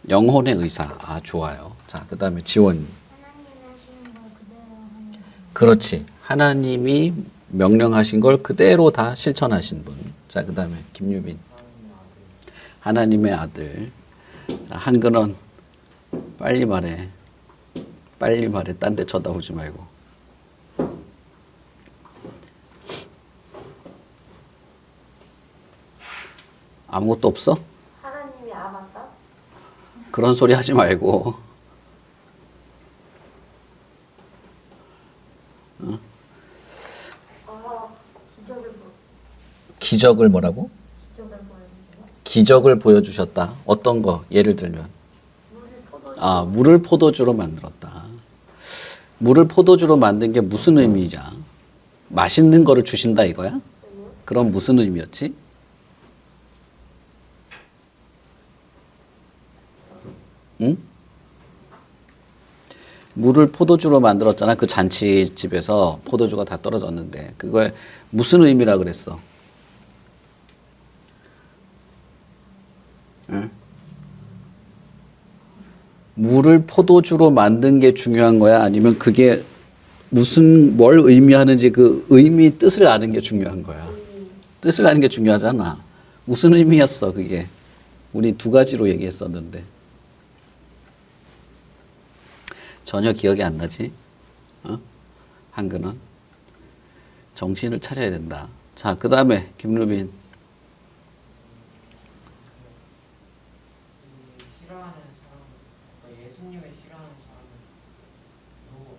영혼의 의사. 아, 좋아요. 자, 그 다음에 지원. 그렇지. 하나님이 명령하신 걸 그대로 다 실천하신 분. 자, 그 다음에 김유빈. 하나님의 아들. 자, 한근원. 빨리 말해. 빨리 말해. 딴 데 쳐다보지 말고. 아무것도 없어? 하나님이 아마다? 그런 소리 하지 말고. 기적을 뭐라고? 기적을 보여주세요. 기적을 보여주셨다. 어떤 거? 예를 들면. 물을 포도주로 만들었다. 물을 포도주로 만든 게 무슨 의미냐? 맛있는 거를 주신다 이거야? 그럼 무슨 의미였지? 응? 물을 포도주로 만들었잖아. 그 잔치집에서 포도주가 다 떨어졌는데 그거에 무슨 의미라 그랬어? 응? 물을 포도주로 만든 게 중요한 거야? 아니면 그게 뭘 의미하는지 그 의미 뜻을 아는 게 중요한 거야? 뜻을 아는 게 중요하잖아. 무슨 의미였어 그게? 우리 두 가지로 얘기했었는데 전혀 기억이 안 나지? 한근원 정신을 차려야 된다. 자, 그 다음에 김루빈. 싫어하는 사람, 그러니까 예수님을 싫어하는 사람은 또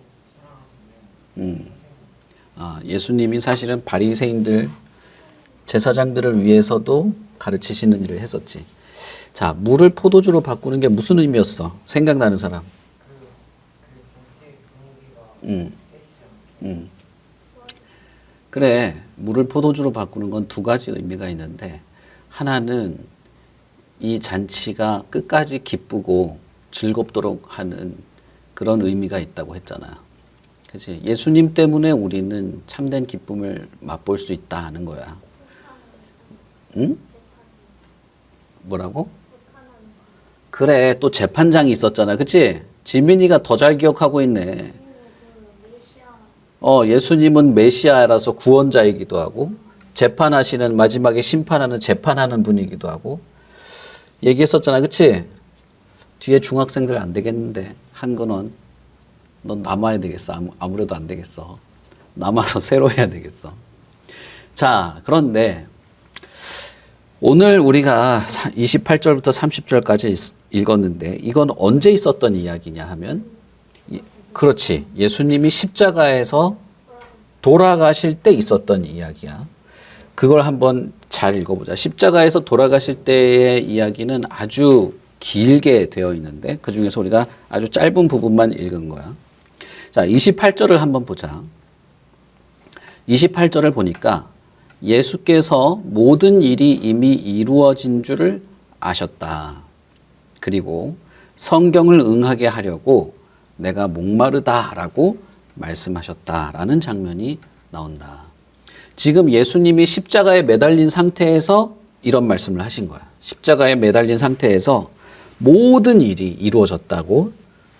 사랑하신대요. 예수님이 사실은 바리새인들 제사장들을 위해서도 가르치시는 일을 했었지. 자, 물을 포도주로 바꾸는 게 무슨 의미였어? 생각나는 사람. 그래, 물을 포도주로 바꾸는 건 두 가지 의미가 있는데 하나는 이 잔치가 끝까지 기쁘고 즐겁도록 하는 그런 의미가 있다고 했잖아요. 그치? 예수님 때문에 우리는 참된 기쁨을 맛볼 수 있다 하는 거야. 응? 뭐라고? 그래, 또 재판장이 있었잖아. 그치? 지민이가 더 잘 기억하고 있네. 예수님은 메시아라서 구원자이기도 하고 재판하시는 마지막에 심판하는 재판하는 분이기도 하고 얘기했었잖아. 그치? 뒤에 중학생들 안 되겠는데 한근원 넌 남아야 되겠어. 아무래도 안 되겠어. 남아서 새로 해야 되겠어. 자, 그런데 오늘 우리가 28절부터 30절까지 읽었는데 이건 언제 있었던 이야기냐 하면 그렇지. 예수님이 십자가에서 돌아가실 때 있었던 이야기야. 그걸 한번 잘 읽어보자. 십자가에서 돌아가실 때의 이야기는 아주 길게 되어 있는데 그 중에서 우리가 아주 짧은 부분만 읽은 거야. 자, 28절을 한번 보자. 28절을 보니까 예수께서 모든 일이 이미 이루어진 줄을 아셨다. 그리고 성경을 응하게 하려고 내가 목마르다라고 말씀하셨다라는 장면이 나온다. 지금 예수님이 십자가에 매달린 상태에서 이런 말씀을 하신 거야. 십자가에 매달린 상태에서 모든 일이 이루어졌다고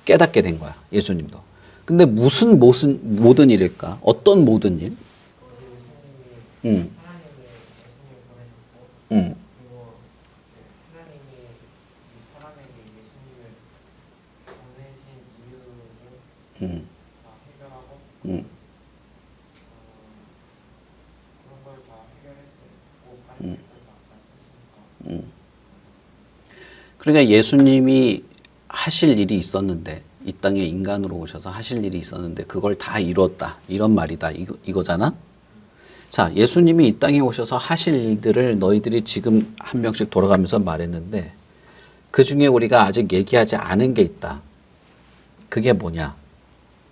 깨닫게 된 거야. 예수님도. 근데 무슨 모든 일일까? 어떤 모든 일? 응. 응. 그러니까 예수님이 하실 일이 있었는데 이 땅에 인간으로 오셔서 하실 일이 있었는데 그걸 다 이루었다. 이런 말이다. 이거잖아. 자, 예수님이 이 땅에 오셔서 하실 일들을 너희들이 지금 한 명씩 돌아가면서 말했는데 그 중에 우리가 아직 얘기하지 않은 게 있다. 그게 뭐냐?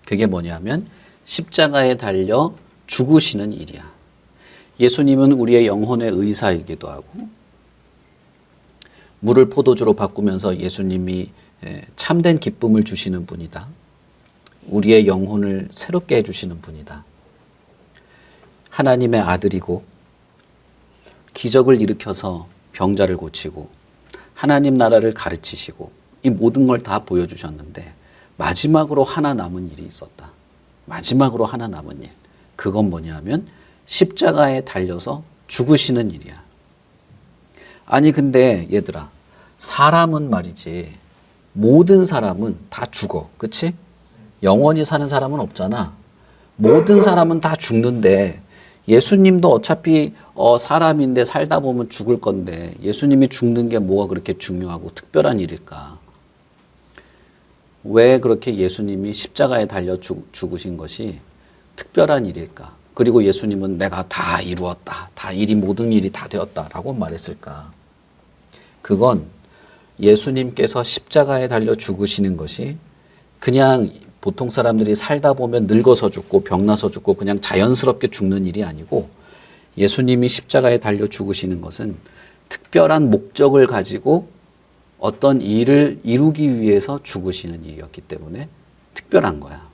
그게 뭐냐면 십자가에 달려 죽으시는 일이야. 예수님은 우리의 영혼의 의사이기도 하고 물을 포도주로 바꾸면서 예수님이 참된 기쁨을 주시는 분이다. 우리의 영혼을 새롭게 해주시는 분이다. 하나님의 아들이고 기적을 일으켜서 병자를 고치고 하나님 나라를 가르치시고 이 모든 걸 다 보여주셨는데 마지막으로 하나 남은 일이 있었다. 마지막으로 하나 남은 일. 그건 뭐냐면 십자가에 달려서 죽으시는 일이야. 아니 근데 얘들아, 사람은 말이지 모든 사람은 다 죽어. 그치? 영원히 사는 사람은 없잖아. 모든 사람은 다 죽는데 예수님도 어차피 사람인데 살다 보면 죽을 건데 예수님이 죽는 게 뭐가 그렇게 중요하고 특별한 일일까? 왜 그렇게 예수님이 십자가에 달려 죽으신 것이 특별한 일일까? 그리고 예수님은 내가 다 이루었다. 다 모든 일이 다 되었다라고 말했을까? 그건 예수님께서 십자가에 달려 죽으시는 것이 그냥 보통 사람들이 살다 보면 늙어서 죽고 병나서 죽고 그냥 자연스럽게 죽는 일이 아니고 예수님이 십자가에 달려 죽으시는 것은 특별한 목적을 가지고 어떤 일을 이루기 위해서 죽으시는 일이었기 때문에 특별한 거야.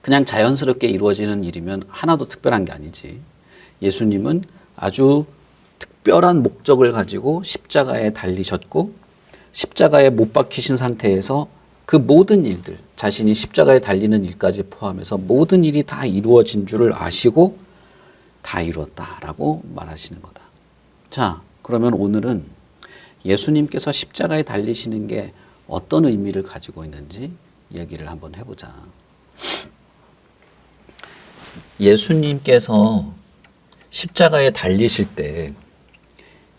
그냥 자연스럽게 이루어지는 일이면 하나도 특별한 게 아니지. 예수님은 아주 특별한 목적을 가지고 십자가에 달리셨고 십자가에 못 박히신 상태에서 그 모든 일들, 자신이 십자가에 달리는 일까지 포함해서 모든 일이 다 이루어진 줄을 아시고 다 이루었다라고 말하시는 거다. 자, 그러면 오늘은 예수님께서 십자가에 달리시는 게 어떤 의미를 가지고 있는지 얘기를 한번 해보자. 예수님께서 십자가에 달리실 때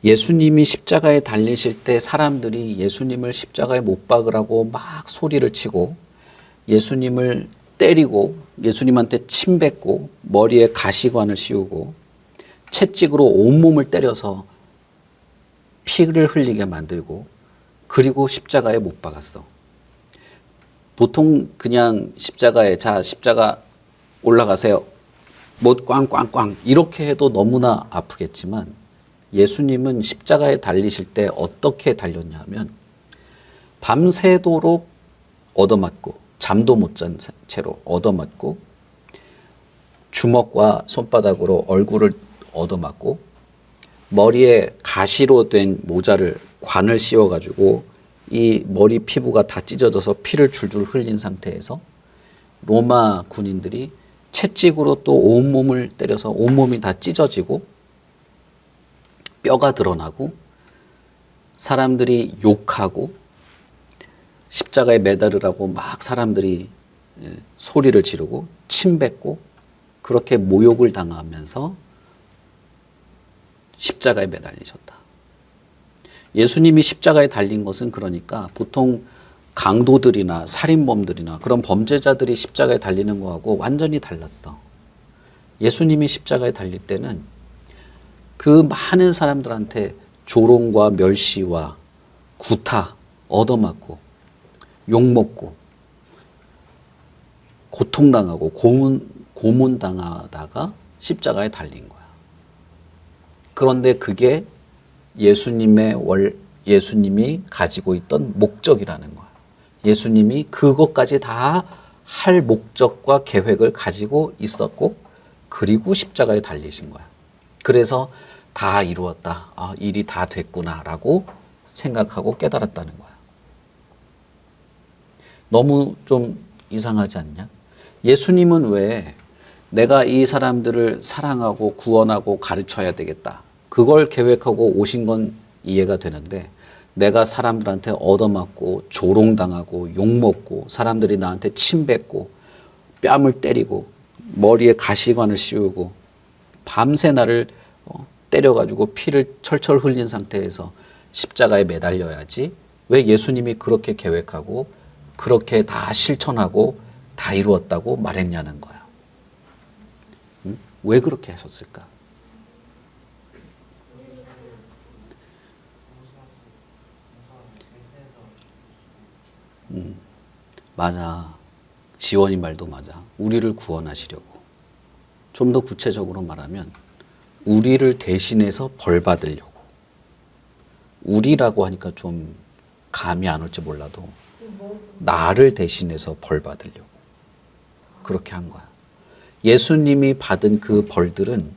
예수님이 십자가에 달리실 때 사람들이 예수님을 십자가에 못 박으라고 막 소리를 치고 예수님을 때리고 예수님한테 침 뱉고 머리에 가시관을 씌우고 채찍으로 온몸을 때려서 피를 흘리게 만들고 그리고 십자가에 못 박았어. 보통 그냥 십자가에 자 십자가 올라가세요. 못 꽝꽝꽝 이렇게 해도 너무나 아프겠지만 예수님은 십자가에 달리실 때 어떻게 달렸냐면 밤새도록 얻어맞고 잠도 못 잔 채로 얻어맞고 주먹과 손바닥으로 얼굴을 얻어맞고 머리에 가시로 된 모자를 관을 씌워가지고 이 머리 피부가 다 찢어져서 피를 줄줄 흘린 상태에서 로마 군인들이 채찍으로 또 온몸을 때려서 온몸이 다 찢어지고 뼈가 드러나고 사람들이 욕하고 십자가에 매달으라고 막 사람들이 소리를 지르고 침 뱉고 그렇게 모욕을 당하면서 십자가에 매달리셨다. 예수님이 십자가에 달린 것은 그러니까 보통 강도들이나 살인범들이나 그런 범죄자들이 십자가에 달리는 거하고 완전히 달랐어. 예수님이 십자가에 달릴 때는 그 많은 사람들한테 조롱과 멸시와 구타, 얻어맞고 욕먹고 고통당하고 고문당하다가 십자가에 달린 거야. 그런데 그게 예수님이 가지고 있던 목적이라는 거야. 예수님이 그것까지 다 할 목적과 계획을 가지고 있었고 그리고 십자가에 달리신 거야. 그래서 다 이루었다. 아, 일이 다 됐구나라고 생각하고 깨달았다는 거야. 너무 좀 이상하지 않냐? 예수님은 왜 내가 이 사람들을 사랑하고 구원하고 가르쳐야 되겠다. 그걸 계획하고 오신 건 이해가 되는데 내가 사람들한테 얻어맞고 조롱당하고 욕먹고 사람들이 나한테 침 뱉고 뺨을 때리고 머리에 가시관을 씌우고 밤새 나를 때려가지고 피를 철철 흘린 상태에서 십자가에 매달려야지 왜 예수님이 그렇게 계획하고 그렇게 다 실천하고 다 이루었다고 말했냐는 거야. 응? 왜 그렇게 하셨을까? 맞아. 지원이 말도 맞아. 우리를 구원하시려고. 좀 더 구체적으로 말하면 우리를 대신해서 벌 받으려고. 우리라고 하니까 좀 감이 안 올지 몰라도 나를 대신해서 벌 받으려고. 그렇게 한 거야. 예수님이 받은 그 벌들은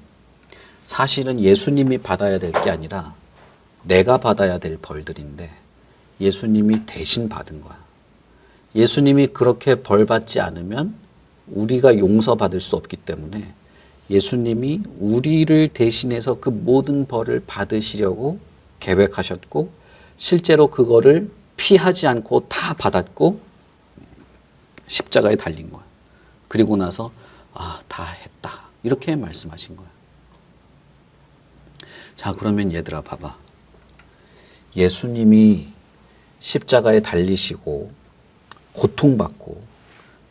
사실은 예수님이 받아야 될 게 아니라 내가 받아야 될 벌들인데 예수님이 대신 받은 거야. 예수님이 그렇게 벌 받지 않으면 우리가 용서받을 수 없기 때문에 예수님이 우리를 대신해서 그 모든 벌을 받으시려고 계획하셨고 실제로 그거를 피하지 않고 다 받았고 십자가에 달린 거야. 그리고 나서 다 했다. 이렇게 말씀하신 거야. 자, 그러면 얘들아 봐봐. 예수님이 십자가에 달리시고 고통받고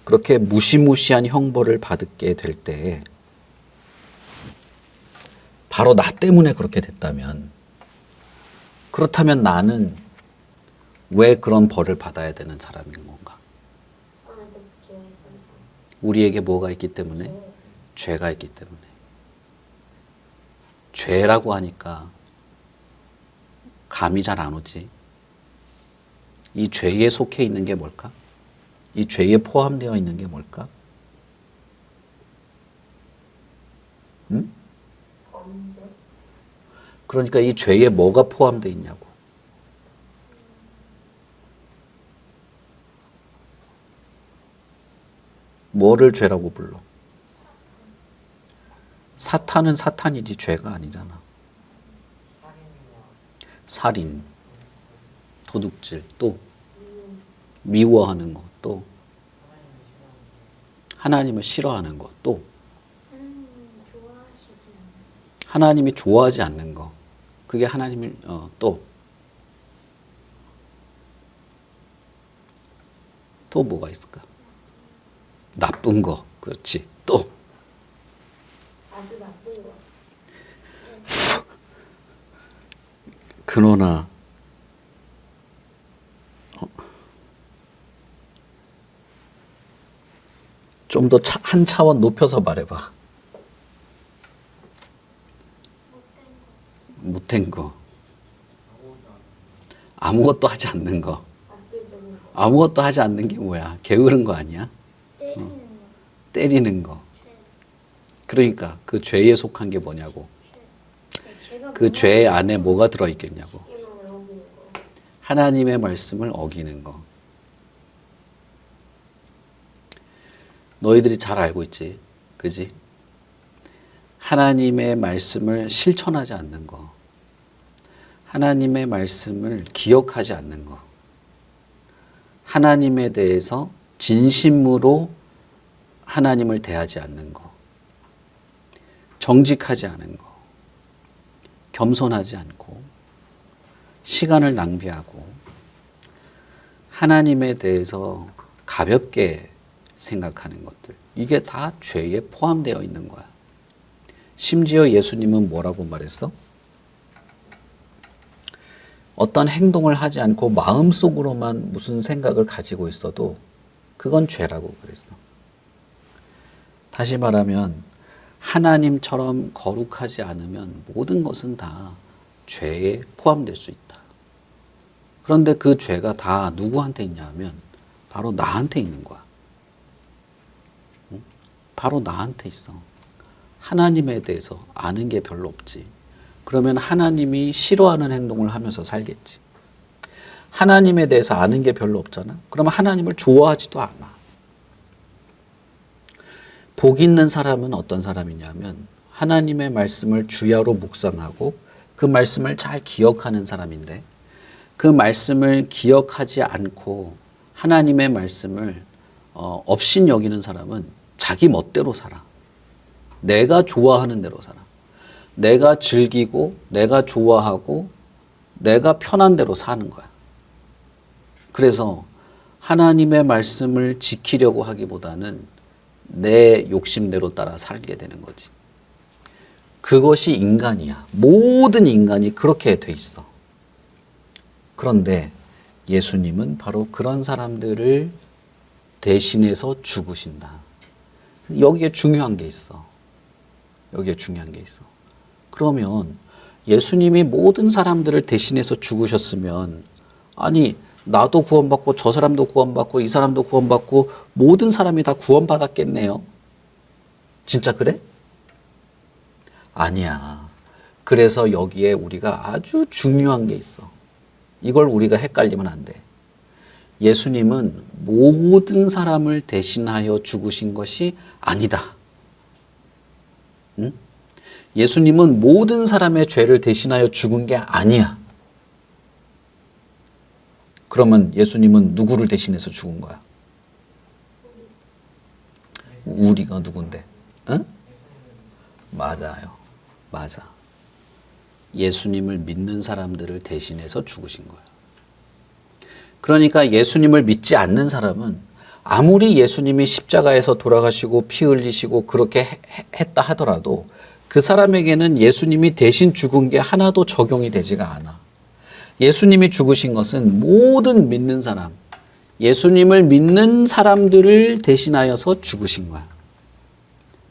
그렇게 무시무시한 형벌을 받게 될 때 바로 나 때문에 그렇게 됐다면 그렇다면 나는 왜 그런 벌을 받아야 되는 사람인 건가? 우리에게 뭐가 있기 때문에? 죄가 있기 때문에. 죄라고 하니까 감이 잘 안 오지. 이 죄에 속해 있는 게 뭘까? 이 죄에 포함되어 있는 게 뭘까? 응? 그러니까 이 죄에 뭐가 포함되어 있냐고. 뭐를 죄라고 불러? 사탄은 사탄이지 죄가 아니잖아. 살인, 도둑질, 또 미워하는 것, 또 하나님을 싫어하는 것, 또 하나님이 좋아하지 않는 것. 그게 하나님을 또 뭐가 있을까? 나쁜 거, 그렇지. 또 아주 나쁜 거. 그러나 좀 더 한 차원 높여서 말해봐. 못된 거. 아무것도 하지 않는 거. 악질적인 거. 아무것도 하지 않는 게 뭐야? 게으른 거 아니야? 때리는 거. 때리는 거. 그러니까 그 죄에 속한 게 뭐냐고. 제가 그 죄 안에 뭐가 들어있겠냐고. 말씀을 어기는 거. 하나님의 말씀을 어기는 거. 너희들이 잘 알고 있지. 그지? 하나님의 말씀을 실천하지 않는 거. 하나님의 말씀을 기억하지 않는 거. 하나님에 대해서 진심으로 하나님을 대하지 않는 거. 정직하지 않은 거. 겸손하지 않고 시간을 낭비하고 하나님에 대해서 가볍게 생각하는 것들. 이게 다 죄에 포함되어 있는 거야. 심지어 예수님은 뭐라고 말했어? 어떤 행동을 하지 않고 마음속으로만 무슨 생각을 가지고 있어도 그건 죄라고 그랬어. 다시 말하면 하나님처럼 거룩하지 않으면 모든 것은 다 죄에 포함될 수 있다. 그런데 그 죄가 다 누구한테 있냐 하면 바로 나한테 있는 거야. 바로 나한테 있어. 하나님에 대해서 아는 게 별로 없지. 그러면 하나님이 싫어하는 행동을 하면서 살겠지. 하나님에 대해서 아는 게 별로 없잖아. 그러면 하나님을 좋아하지도 않아. 복 있는 사람은 어떤 사람이냐면 하나님의 말씀을 주야로 묵상하고 그 말씀을 잘 기억하는 사람인데 그 말씀을 기억하지 않고 하나님의 말씀을 업신 여기는 사람은 자기 멋대로 살아. 내가 좋아하는 대로 살아. 내가 즐기고 내가 좋아하고 내가 편한 대로 사는 거야. 그래서 하나님의 말씀을 지키려고 하기보다는 내 욕심대로 따라 살게 되는 거지. 그것이 인간이야. 모든 인간이 그렇게 돼 있어. 그런데 예수님은 바로 그런 사람들을 대신해서 죽으신다. 여기에 중요한 게 있어. 여기에 중요한 게 있어. 그러면 예수님이 모든 사람들을 대신해서 죽으셨으면 아니 나도 구원받고 저 사람도 구원받고 이 사람도 구원받고 모든 사람이 다 구원받았겠네요. 진짜 그래? 아니야. 그래서 여기에 우리가 아주 중요한 게 있어. 이걸 우리가 헷갈리면 안 돼. 예수님은 모든 사람을 대신하여 죽으신 것이 아니다. 응? 예수님은 모든 사람의 죄를 대신하여 죽은 게 아니야. 그러면 예수님은 누구를 대신해서 죽은 거야? 우리가 누군데? 응? 맞아요. 맞아. 예수님을 믿는 사람들을 대신해서 죽으신 거예요. 그러니까 예수님을 믿지 않는 사람은 아무리 예수님이 십자가에서 돌아가시고 피 흘리시고 그렇게 했다 하더라도 그 사람에게는 예수님이 대신 죽은 게 하나도 적용이 되지가 않아. 예수님이 죽으신 것은 모든 믿는 사람, 예수님을 믿는 사람들을 대신하여서 죽으신 거야.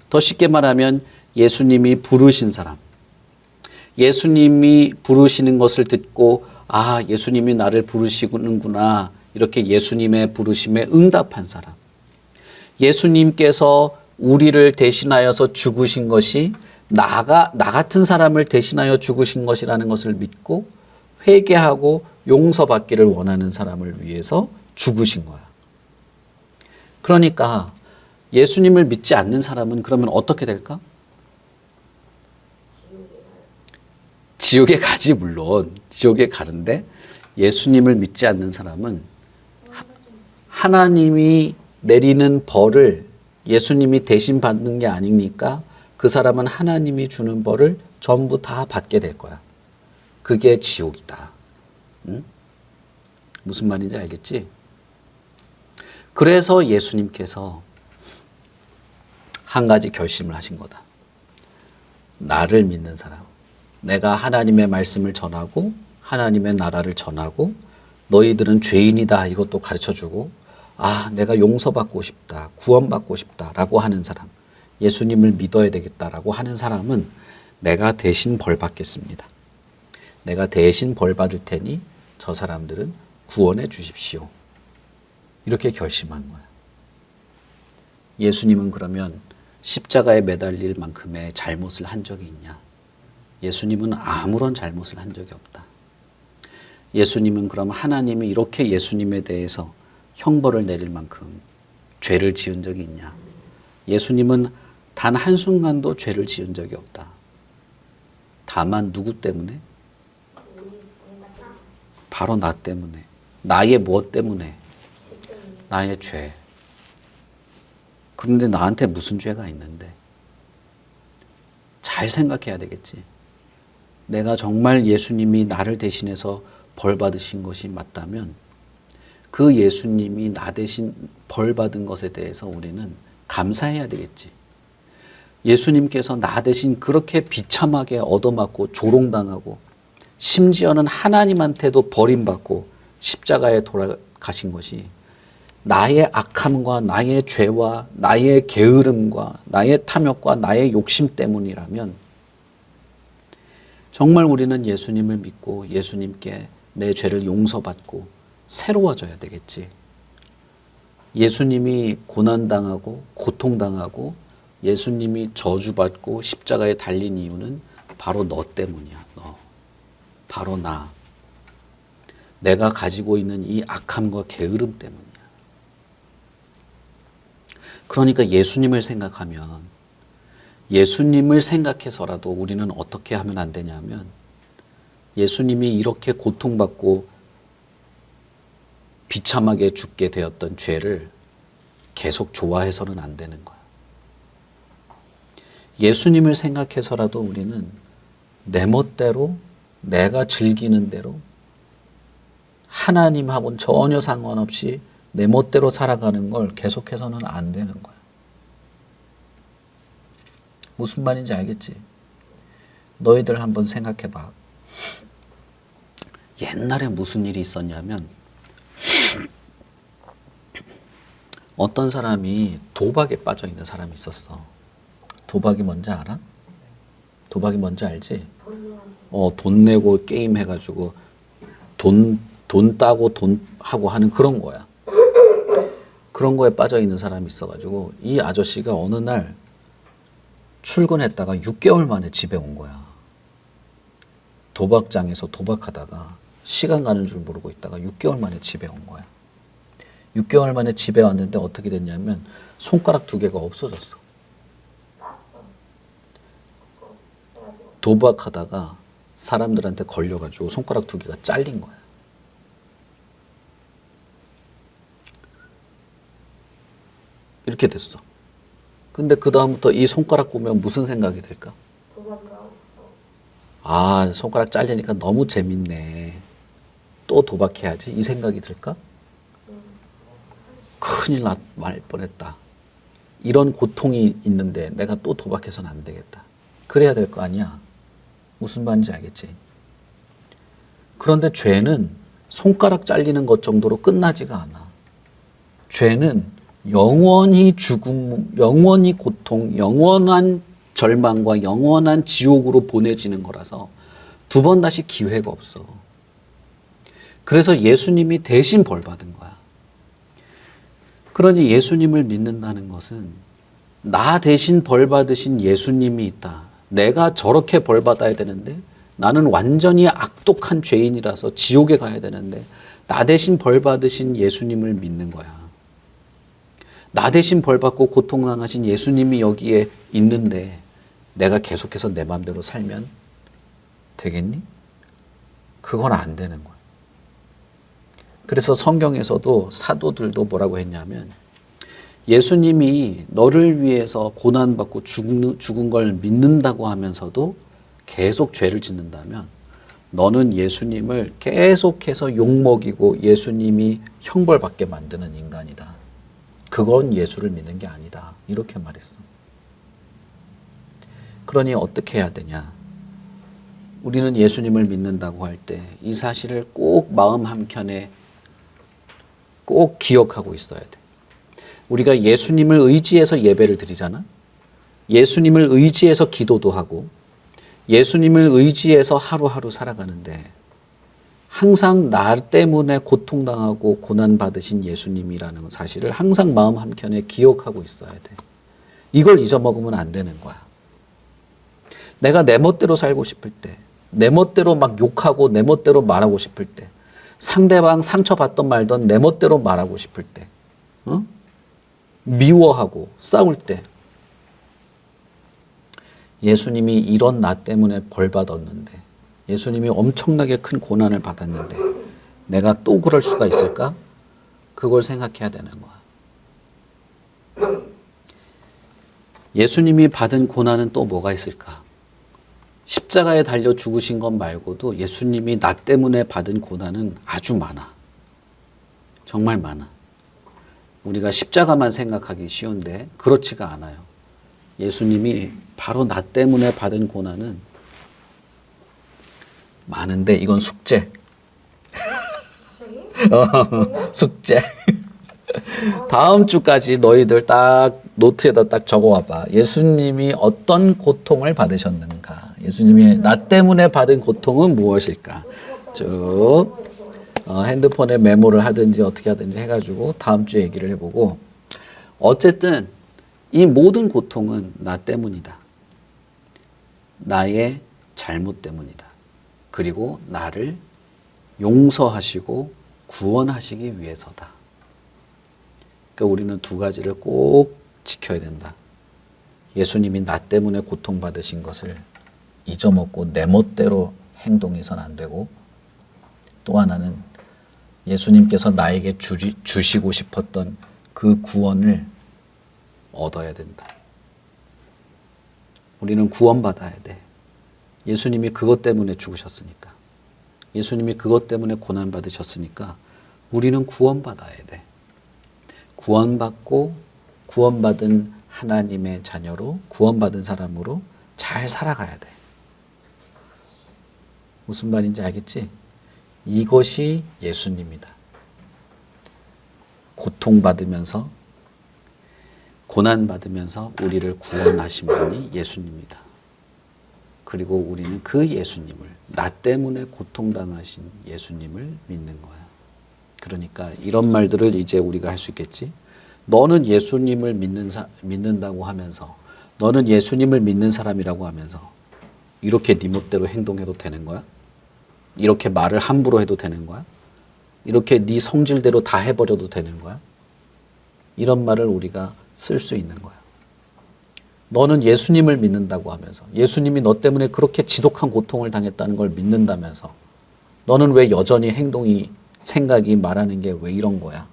더 쉽게 말하면 예수님이 부르신 사람, 예수님이 부르시는 것을 듣고 아, 예수님이 나를 부르시는구나 이렇게 예수님의 부르심에 응답한 사람, 예수님께서 우리를 대신하여서 죽으신 것이 나 같은 사람을 대신하여 죽으신 것이라는 것을 믿고 회개하고 용서받기를 원하는 사람을 위해서 죽으신 거야. 그러니까 예수님을 믿지 않는 사람은 그러면 어떻게 될까? 지옥에 가지. 물론 지옥에 가는데 예수님을 믿지 않는 사람은 하나님이 내리는 벌을 예수님이 대신 받는 게 아니니까 그 사람은 하나님이 주는 벌을 전부 다 받게 될 거야. 그게 지옥이다. 응? 무슨 말인지 알겠지? 그래서 예수님께서 한 가지 결심을 하신 거다. 나를 믿는 사람, 내가 하나님의 말씀을 전하고 하나님의 나라를 전하고 너희들은 죄인이다 이것도 가르쳐주고 아, 내가 용서받고 싶다, 구원받고 싶다라고 하는 사람, 예수님을 믿어야 되겠다라고 하는 사람은 내가 대신 벌 받겠습니다. 내가 대신 벌 받을 테니 저 사람들은 구원해 주십시오. 이렇게 결심한 거야. 예수님은 그러면 십자가에 매달릴 만큼의 잘못을 한 적이 있냐? 예수님은 아무런 잘못을 한 적이 없다. 예수님은 그럼 하나님이 이렇게 예수님에 대해서 형벌을 내릴 만큼 죄를 지은 적이 있냐? 예수님은 단 한순간도 죄를 지은 적이 없다. 다만 누구 때문에? 바로 나 때문에. 나의 무엇 때문에? 나의 죄. 그런데 나한테 무슨 죄가 있는데? 잘 생각해야 되겠지. 내가 정말 예수님이 나를 대신해서 벌 받으신 것이 맞다면 그 예수님이 나 대신 벌 받은 것에 대해서 우리는 감사해야 되겠지. 예수님께서 나 대신 그렇게 비참하게 얻어맞고 조롱당하고 심지어는 하나님한테도 버림받고 십자가에 돌아가신 것이 나의 악함과 나의 죄와 나의 게으름과 나의 탐욕과 나의 욕심 때문이라면 정말 우리는 예수님을 믿고 예수님께 내 죄를 용서받고 새로워져야 되겠지. 예수님이 고난당하고 고통당하고 예수님이 저주받고 십자가에 달린 이유는 바로 너 때문이야. 너. 바로 나. 내가 가지고 있는 이 악함과 게으름 때문이야. 그러니까 예수님을 생각하면 예수님을 생각해서라도 우리는 어떻게 하면 안 되냐면 예수님이 이렇게 고통받고 비참하게 죽게 되었던 죄를 계속 좋아해서는 안 되는 거야. 예수님을 생각해서라도 우리는 내 멋대로 내가 즐기는 대로 하나님하고는 전혀 상관없이 내 멋대로 살아가는 걸 계속해서는 안 되는 거야. 무슨 말인지 알겠지? 너희들 한번 생각해 봐. 옛날에 무슨 일이 있었냐면 어떤 사람이 도박에 빠져 있는 사람이 있었어. 도박이 뭔지 알아? 도박이 뭔지 알지? 돈 내고 게임 해가지고 돈 따고 돈 하고 하는 그런 거야. 그런 거에 빠져 있는 사람이 있어가지고 이 아저씨가 어느 날 출근했다가 6개월 만에 집에 온 거야. 도박장에서 도박하다가 시간 가는 줄 모르고 있다가 6개월 만에 집에 온 거야. 6개월 만에 집에 왔는데 어떻게 됐냐면 손가락 2개가 없어졌어. 도박하다가 사람들한테 걸려가지고 손가락 2개가 잘린 거야. 이렇게 됐어. 근데 그 다음부터 이 손가락 보면 무슨 생각이 들까? 도망가고 아, 손가락 잘리니까 너무 재밌네. 또 도박해야지. 이 생각이 들까? 큰일 날 뻔했다. 이런 고통이 있는데 내가 또 도박해서는 안 되겠다. 그래야 될 거 아니야. 무슨 말인지 알겠지? 그런데 죄는 손가락 잘리는 것 정도로 끝나지가 않아. 죄는 영원히 죽음, 영원히 고통, 영원한 절망과 영원한 지옥으로 보내지는 거라서 2번 다시 기회가 없어. 그래서 예수님이 대신 벌 받은 거야. 그러니 예수님을 믿는다는 것은 나 대신 벌 받으신 예수님이 있다. 내가 저렇게 벌 받아야 되는데 나는 완전히 악독한 죄인이라서 지옥에 가야 되는데 나 대신 벌 받으신 예수님을 믿는 거야. 나 대신 벌 받고 고통당하신 예수님이 여기에 있는데 내가 계속해서 내 마음대로 살면 되겠니? 그건 안 되는 거야. 그래서 성경에서도 사도들도 뭐라고 했냐면 예수님이 너를 위해서 고난받고 죽은 걸 믿는다고 하면서도 계속 죄를 짓는다면 너는 예수님을 계속해서 욕먹이고 예수님이 형벌받게 만드는 인간이다. 그건 예수를 믿는 게 아니다. 이렇게 말했어. 그러니 어떻게 해야 되냐? 우리는 예수님을 믿는다고 할 때 이 사실을 꼭 마음 한켠에 꼭 기억하고 있어야 돼. 우리가 예수님을 의지해서 예배를 드리잖아. 예수님을 의지해서 기도도 하고 예수님을 의지해서 하루하루 살아가는데 항상 나 때문에 고통당하고 고난받으신 예수님이라는 사실을 항상 마음 한켠에 기억하고 있어야 돼. 이걸 잊어먹으면 안 되는 거야. 내가 내 멋대로 살고 싶을 때, 내 멋대로 막 욕하고 내 멋대로 말하고 싶을 때, 상대방 상처받던 말던 내 멋대로 말하고 싶을 때, 미워하고 싸울 때, 예수님이 이런 나 때문에 벌 받았는데, 예수님이 엄청나게 큰 고난을 받았는데, 내가 또 그럴 수가 있을까? 그걸 생각해야 되는 거야. 예수님이 받은 고난은 또 뭐가 있을까? 십자가에 달려 죽으신 것 말고도 예수님이 나 때문에 받은 고난은 아주 많아. 정말 많아. 우리가 십자가만 생각하기 쉬운데 그렇지가 않아요. 예수님이 바로 나 때문에 받은 고난은 많은데 이건 숙제. 숙제. 다음 주까지 너희들 딱 노트에다 딱 적어와봐. 예수님이 어떤 고통을 받으셨는가? 예수님이 나 때문에 받은 고통은 무엇일까? 쭉 핸드폰에 메모를 하든지 어떻게 하든지 해가지고 다음 주에 얘기를 해보고 어쨌든 이 모든 고통은 나 때문이다. 나의 잘못 때문이다. 그리고 나를 용서하시고 구원하시기 위해서다. 그러니까 우리는 2가지를 꼭 지켜야 된다. 예수님이 나 때문에 고통받으신 것을 잊어먹고 내 멋대로 행동해서는 안 되고 또 하나는 예수님께서 나에게 주시고 싶었던 그 구원을 얻어야 된다. 우리는 구원받아야 돼. 예수님이 그것 때문에 죽으셨으니까. 예수님이 그것 때문에 고난받으셨으니까 우리는 구원받아야 돼. 구원받고 구원받은 하나님의 자녀로 구원받은 사람으로 잘 살아가야 돼. 무슨 말인지 알겠지? 이것이 예수님이다. 고통받으면서 고난받으면서 우리를 구원하신 분이 예수님이다. 그리고 우리는 그 예수님을 나 때문에 고통당하신 예수님을 믿는 거야. 그러니까 이런 말들을 이제 우리가 할 수 있겠지. 너는 예수님을 믿는다고 하면서 너는 예수님을 믿는 사람이라고 하면서 이렇게 네 멋대로 행동해도 되는 거야? 이렇게 말을 함부로 해도 되는 거야? 이렇게 네 성질대로 다 해버려도 되는 거야? 이런 말을 우리가 쓸 수 있는 거야. 너는 예수님을 믿는다고 하면서 예수님이 너 때문에 그렇게 지독한 고통을 당했다는 걸 믿는다면서 너는 왜 여전히 행동이 생각이 말하는 게 왜 이런 거야?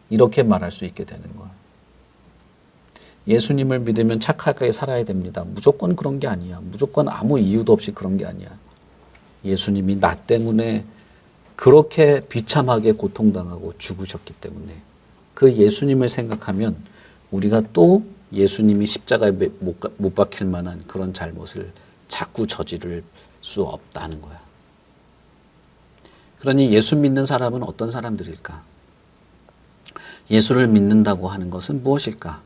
이렇게 말할 수 있게 되는 거야. 예수님을 믿으면 착하게 살아야 됩니다. 무조건 그런 게 아니야. 무조건 아무 이유도 없이 그런 게 아니야. 예수님이 나 때문에 그렇게 비참하게 고통당하고 죽으셨기 때문에 그 예수님을 생각하면 우리가 또 예수님이 십자가에 못 박힐 만한 그런 잘못을 자꾸 저지를 수 없다는 거야. 그러니 예수 믿는 사람은 어떤 사람들일까? 예수를 믿는다고 하는 것은 무엇일까?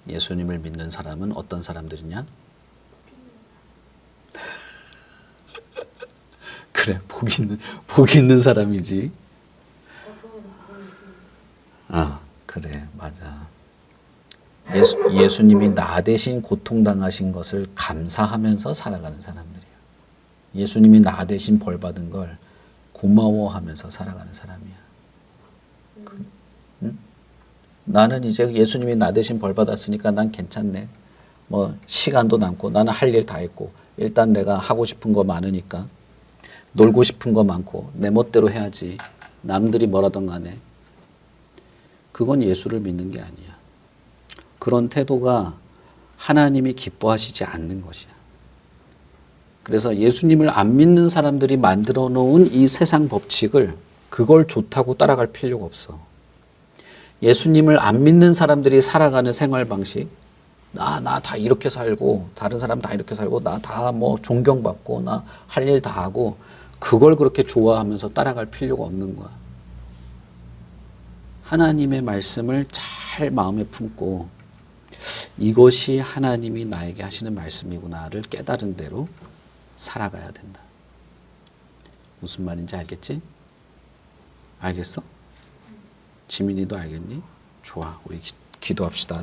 예수님을 믿는 사람은 어떤 사람들이냐? 그래, 복 있는 사람이지. 아, 그래, 맞아. 예수님이 나 대신 고통당하신 것을 감사하면서 살아가는 사람들이야. 예수님이 나 대신 벌 받은 걸 고마워하면서 살아가는 사람이야. 응? 나는 이제 예수님이 나 대신 벌 받았으니까 난 괜찮네. 뭐 시간도 남고 나는 할 일 다 했고 일단 내가 하고 싶은 거 많으니까 놀고 싶은 거 많고 내 멋대로 해야지. 남들이 뭐라던 간에 그건 예수를 믿는 게 아니야. 그런 태도가 하나님이 기뻐하시지 않는 것이야. 그래서 예수님을 안 믿는 사람들이 만들어 놓은 이 세상 법칙을 그걸 좋다고 따라갈 필요가 없어. 예수님을 안 믿는 사람들이 살아가는 생활 방식, 나 다 이렇게 살고 다른 사람 다 이렇게 살고 나 다 뭐 존경받고 나 할 일 다 하고 그걸 그렇게 좋아하면서 따라갈 필요가 없는 거야. 하나님의 말씀을 잘 마음에 품고 이것이 하나님이 나에게 하시는 말씀이구나를 깨달은 대로 살아가야 된다. 무슨 말인지 알겠지? 알겠어? 지민이도 알겠니? 좋아, 우리 기도합시다.